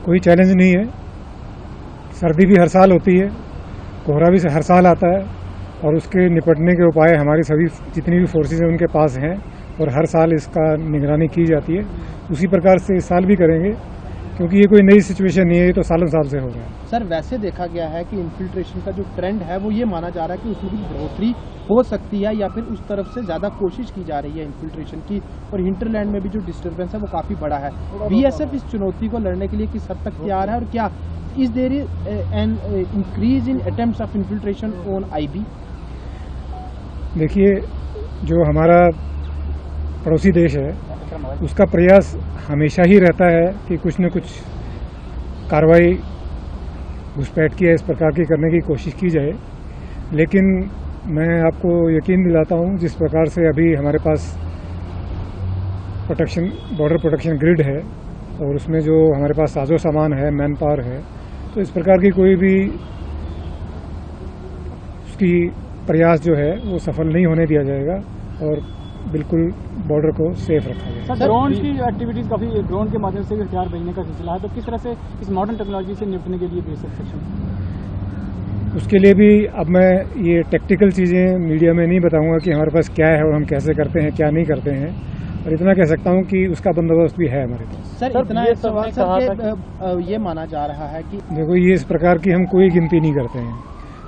कोई चैलेंज नहीं है। सर्दी भी हर साल होती है, कोहरा भी हर साल आता है और उसके निपटने के उपाय हमारी सभी जितनी भी फोर्सेज हैं उनके पास हैं और हर साल इसका निगरानी की जाती है। उसी प्रकार से इस साल भी करेंगे, क्योंकि ये कोई नई सिचुएशन नहीं है, ये तो सालों साल से हो रहा है। सर, वैसे देखा गया है कि इन्फिल्ट्रेशन का जो ट्रेंड है वो ये माना जा रहा है कि उसमें कुछ बढ़ोतरी हो सकती है या फिर उस तरफ से ज़्यादा कोशिश की जा रही है इन्फिल्ट्रेशन की, और हिंटरलैंड में भी जो डिस्टर्बेंस है वो काफ़ी बड़ा है। बीएसएफ इस चुनौती को लड़ने के लिए किस हद तक तैयार है, और क्या is there an increase in attempts of infiltration on IB? देखिए, जो हमारा पड़ोसी देश है उसका प्रयास हमेशा ही रहता है कि कुछ न कुछ कार्रवाई घुसपैठ की इस प्रकार की करने की कोशिश की जाए। लेकिन मैं आपको यकीन दिलाता हूं, जिस प्रकार से अभी हमारे पास बॉर्डर प्रोटेक्शन ग्रिड है और उसमें जो हमारे पास साजो सामान है, मैन पावर है, तो इस प्रकार की कोई भी उसकी प्रयास जो है वो सफल नहीं होने दिया जाएगा और बिल्कुल बॉर्डर को सेफ रखा जाएगा। सर, ड्रोन की एक्टिविटीज काफी ड्रोन के माध्यम से हथियार भेजने का सिलसिला है, तो किस तरह से इस मॉडर्न टेक्नोलॉजी से निपटने के लिए बेसिक सेक्शन? उसके लिए भी अब मैं ये टेक्निकल चीज़ें मीडिया में नहीं बताऊंगा कि हमारे पास क्या है और हम कैसे करते हैं, क्या नहीं करते हैं, और इतना कह सकता हूं कि उसका बंदोबस्त भी है हमारे पास। सर, इतना एक सवाल सर ये माना जा रहा है कि देखो, ये इस प्रकार की हम कोई गिनती नहीं करते हैं।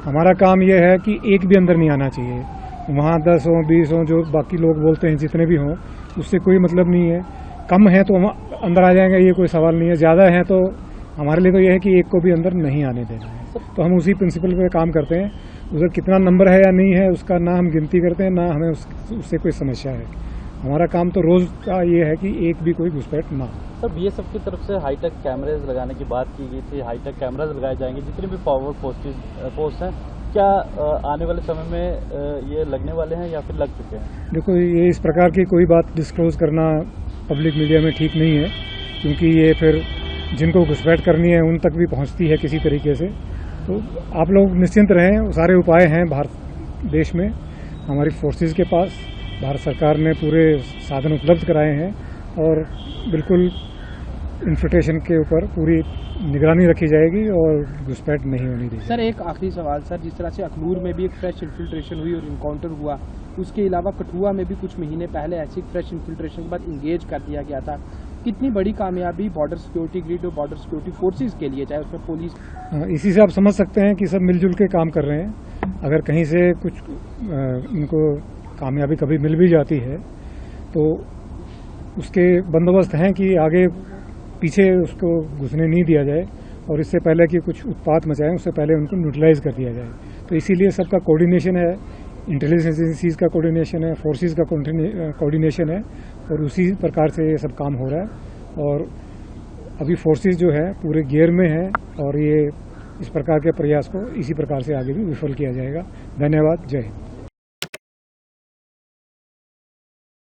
हमारा काम यह है कि एक भी अंदर नहीं आना चाहिए। वहाँ 10 हो 20 हो, जो बाकी लोग बोलते हैं जितने भी हों, उससे कोई मतलब नहीं है। कम है तो हम अंदर आ जाएंगे, ये कोई सवाल नहीं है। ज़्यादा है तो हमारे लिए तो यह है कि एक को भी अंदर नहीं आने देना है। तो हम उसी प्रिंसिपल पे काम करते हैं। उधर कितना नंबर है या नहीं है उसका ना हम गिनती करते हैं, ना हमें उससे कोई समस्या है। हमारा काम तो रोज़ का ये है कि एक भी कोई घुसपैठ ना हो। सर, बीएसएफ की तरफ से हाईटेक कैमरेज लगाने की बात की गई थी। हाईटेक कैमराज लगाए जाएंगे जितने भी पावर पोस्ट हैं, क्या आने वाले समय में ये लगने वाले हैं या फिर लग चुके हैं? देखो, ये इस प्रकार की कोई बात डिस्क्लोज करना पब्लिक मीडिया में ठीक नहीं है, क्योंकि ये फिर जिनको घुसपैठ करनी है उन तक भी पहुंचती है किसी तरीके से। तो आप लोग निश्चिंत रहें, सारे उपाय हैं भारत देश में, हमारी फोर्सेस के पास। भारत सरकार ने पूरे साधन उपलब्ध कराए हैं और बिल्कुल इन्फिल्ट्रेशन के ऊपर पूरी निगरानी रखी जाएगी और घुसपैठ नहीं होनी दी। सर, एक आखिरी सवाल सर, जिस तरह से अखनूर में भी एक फ्रेश इन्फिल्ट्रेशन हुई और इनकाउंटर हुआ, उसके अलावा कठुआ में भी कुछ महीने पहले ऐसी फ्रेश इन्फिल्ट्रेशन के बाद इंगेज कर दिया गया था। कितनी बड़ी कामयाबी बॉर्डर सिक्योरिटी ग्रिड और बॉर्डर सिक्योरिटी फोर्सेज के लिए, चाहे उसमें पुलिस। इसी से आप समझ सकते हैं कि सब मिलजुल के काम कर रहे हैं। अगर कहीं से कुछ इनको कामयाबी कभी मिल भी जाती है तो उसके बंदोबस्त हैं कि आगे पीछे उसको घुसने नहीं दिया जाए और इससे पहले कि कुछ उत्पात मचाएं उससे पहले उनको न्यूट्रलाइज कर दिया जाए। तो इसीलिए सबका कोऑर्डिनेशन है, इंटेलिजेंस एजेंसीज का कोऑर्डिनेशन है, फोर्सेस का कोऑर्डिनेशन है और उसी प्रकार से ये सब काम हो रहा है। और अभी फोर्सेस जो है पूरे गियर में है और ये इस प्रकार के प्रयास को इसी प्रकार से आगे भी विफल किया जाएगा। धन्यवाद। जय हिंद।